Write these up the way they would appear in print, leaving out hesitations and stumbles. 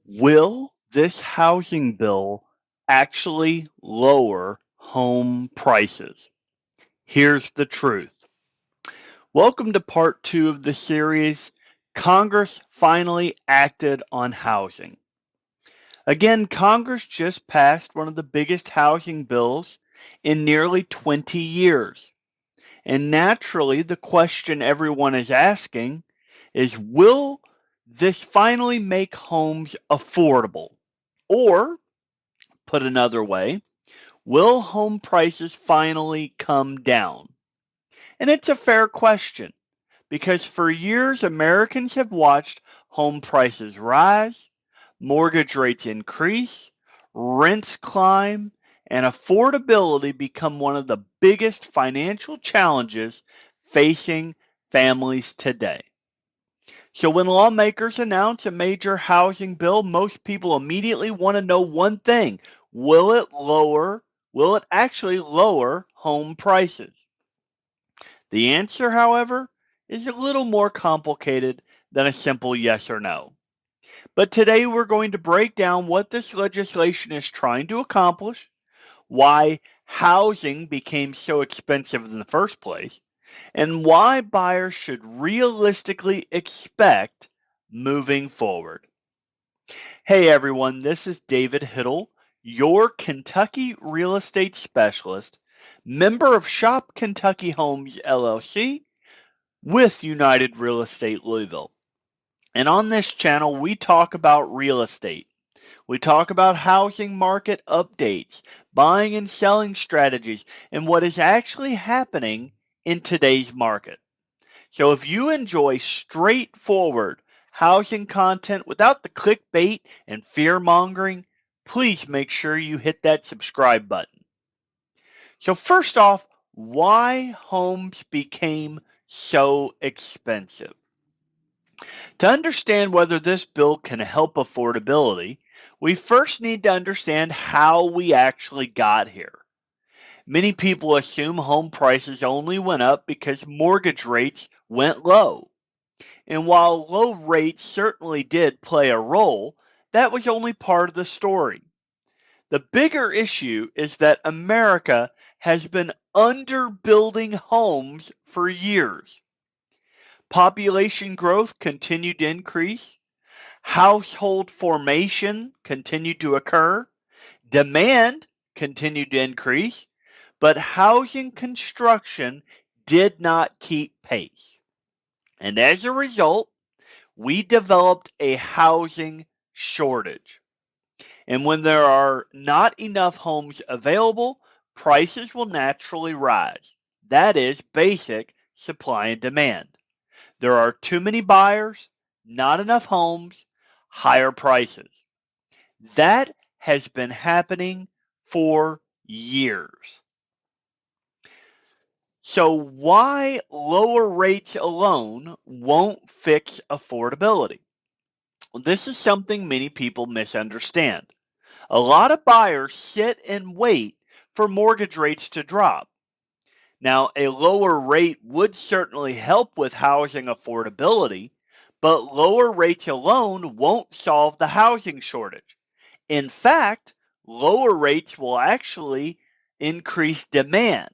Will this housing bill actually lower home prices? Here's the truth. Welcome to part two of the series, Congress Finally Acted on Housing. Again, Congress just passed one of the biggest housing bills in nearly 20 years. And naturally, the question everyone is asking is, will this finally make homes affordable? Or, put another way, will home prices finally come down? And it's a fair question because for years Americans have watched home prices rise, mortgage rates increase, rents climb, and affordability become one of the biggest financial challenges facing families today. So when lawmakers announce a major housing bill, most people immediately want to know one thing. Will it actually lower home prices? The answer, however, is a little more complicated than a simple yes or no. But today we're going to break down what this legislation is trying to accomplish, why housing became so expensive in the first place, and why buyers should realistically expect moving forward. Hey everyone, this is David Hittle, your Kentucky real estate specialist, member of Shop Kentucky Homes LLC with United Real Estate Louisville. And on this channel, we talk about real estate. We talk about housing market updates, buying and selling strategies, and what is actually happening in today's market. So if you enjoy straightforward housing content without the clickbait and fear mongering, please make sure you hit that subscribe button. So first off, why homes became so expensive. To understand whether this bill can help affordability, we first need to understand how we actually got here. Many people assume home prices only went up because mortgage rates went low. And while low rates certainly did play a role, that was only part of the story. The bigger issue is that America has been underbuilding homes for years. Population growth continued to increase, household formation continued to occur, demand continued to increase, but housing construction did not keep pace. And as a result, we developed a housing shortage. And when there are not enough homes available, prices will naturally rise. That is basic supply and demand. There are too many buyers, not enough homes, higher prices. That has been happening for years. So why lower rates alone won't fix affordability? This is something many people misunderstand. A lot of buyers sit and wait for mortgage rates to drop. Now, a lower rate would certainly help with housing affordability, but lower rates alone won't solve the housing shortage. In fact, lower rates will actually increase demand.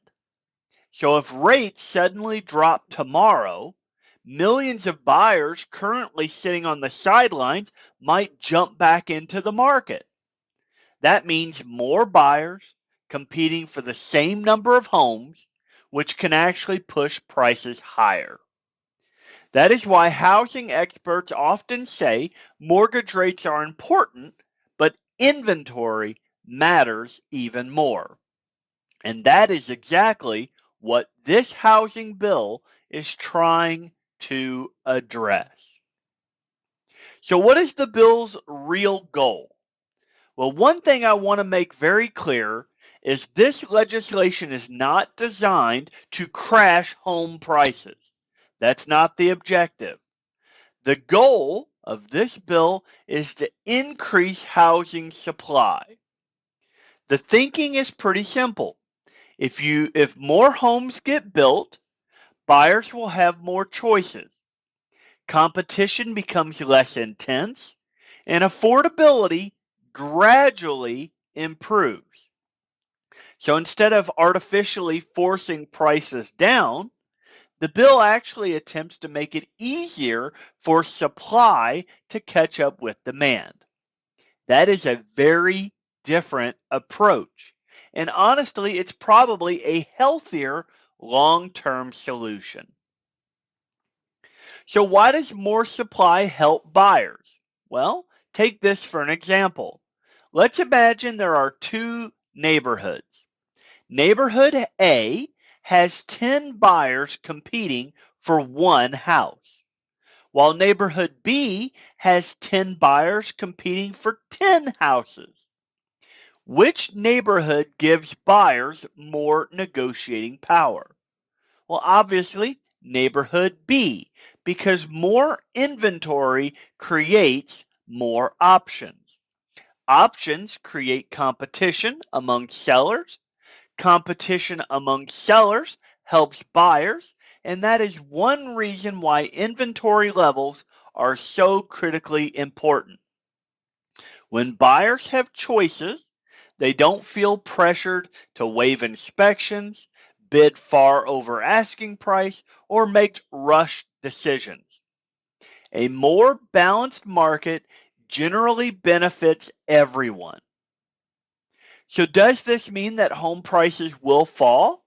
So if rates suddenly drop tomorrow, millions of buyers currently sitting on the sidelines might jump back into the market. That means more buyers competing for the same number of homes, which can actually push prices higher. That is why housing experts often say mortgage rates are important, but inventory matters even more. And that is exactly what this housing bill is trying to address. So, what is the bill's real goal? Well, one thing I want to make very clear is this legislation is not designed to crash home prices. That's not the objective. The goal of this bill is to increase housing supply. The thinking is pretty simple. If more homes get built, buyers will have more choices. Competition becomes less intense, and affordability gradually improves. So instead of artificially forcing prices down, the bill actually attempts to make it easier for supply to catch up with demand. That is a very different approach. And honestly, it's probably a healthier long-term solution. So why does more supply help buyers? Well, take this for an example. Let's imagine there are two neighborhoods. Neighborhood A has 10 buyers competing for one house, while neighborhood B has 10 buyers competing for 10 houses. Which neighborhood gives buyers more negotiating power? Well, obviously, neighborhood B, because more inventory creates more options. Options create competition among sellers. Competition among sellers helps buyers, and that is one reason why inventory levels are so critically important. When buyers have choices, they don't feel pressured to waive inspections, bid far over asking price, or make rushed decisions. A more balanced market generally benefits everyone. So does this mean that home prices will fall?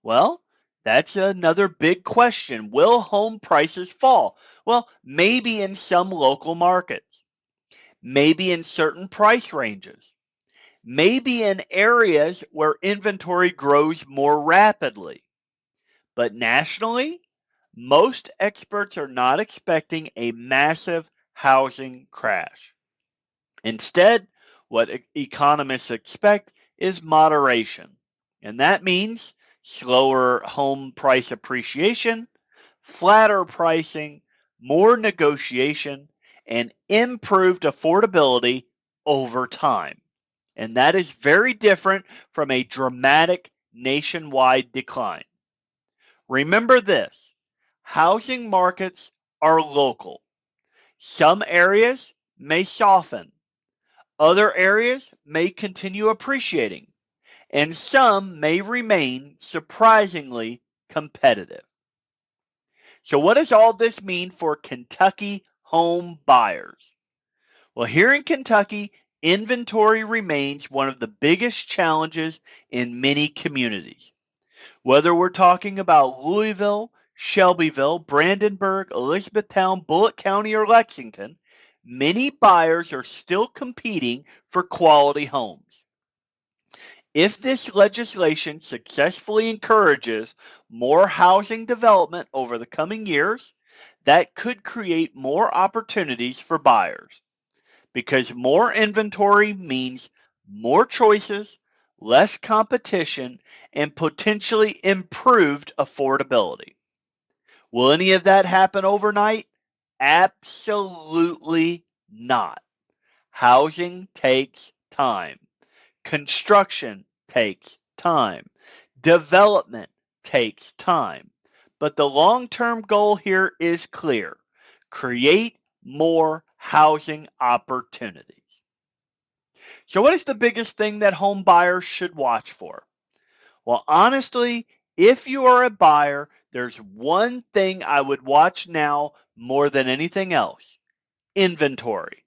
Well, that's another big question. Will home prices fall? Well, maybe in some local markets, maybe in certain price ranges, maybe in areas where inventory grows more rapidly. But nationally, most experts are not expecting a massive housing crash. Instead, what economists expect is moderation. And that means slower home price appreciation, flatter pricing, more negotiation, and improved affordability over time. And that is very different from a dramatic nationwide decline. Remember this, housing markets are local. Some areas may soften, other areas may continue appreciating, and some may remain surprisingly competitive. So, what does all this mean for Kentucky home buyers? Well, here in Kentucky, inventory remains one of the biggest challenges in many communities. Whether we're talking about Louisville, Shelbyville, Brandenburg, Elizabethtown, Bullitt County, or Lexington, many buyers are still competing for quality homes. If this legislation successfully encourages more housing development over the coming years, that could create more opportunities for buyers because more inventory means more choices, less competition, and potentially improved affordability. Will any of that happen overnight? Absolutely not. Housing takes time. Construction takes time. Development takes time. But the long-term goal here is clear. Create more housing opportunities. So what is the biggest thing that home buyers should watch for? Well, honestly, if you are a buyer, there's one thing I would watch now more than anything else. Inventory.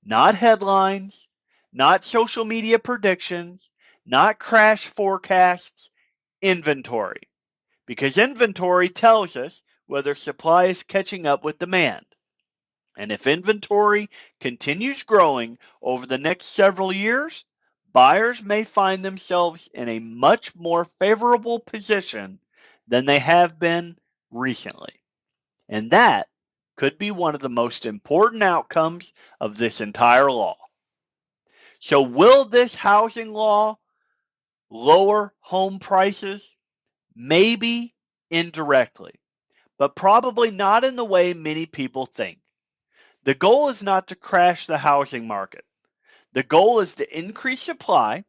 Not headlines, not social media predictions, not crash forecasts, inventory. Because inventory tells us whether supply is catching up with demand. And if inventory continues growing over the next several years, buyers may find themselves in a much more favorable position than they have been recently. And that could be one of the most important outcomes of this entire law. So, will this housing law lower home prices? Maybe indirectly, but probably not in the way many people think. The goal is not to crash the housing market. The goal is to increase supply,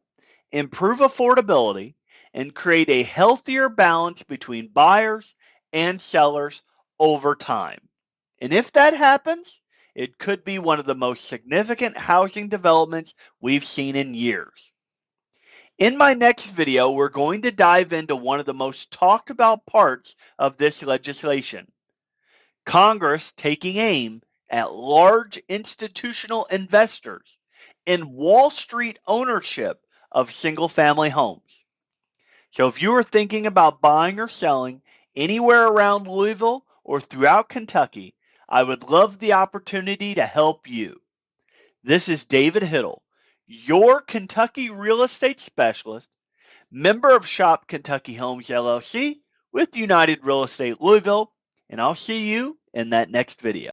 improve affordability, and create a healthier balance between buyers and sellers over time. And if that happens, it could be one of the most significant housing developments we've seen in years. In my next video, we're going to dive into one of the most talked about parts of this legislation: Congress taking aim at large institutional investors in Wall Street ownership of single-family homes. So if you are thinking about buying or selling anywhere around Louisville or throughout Kentucky, I would love the opportunity to help you. This is David Hittle, your Kentucky real estate specialist, member of Shop Kentucky Homes LLC with United Real Estate Louisville, and I'll see you in that next video.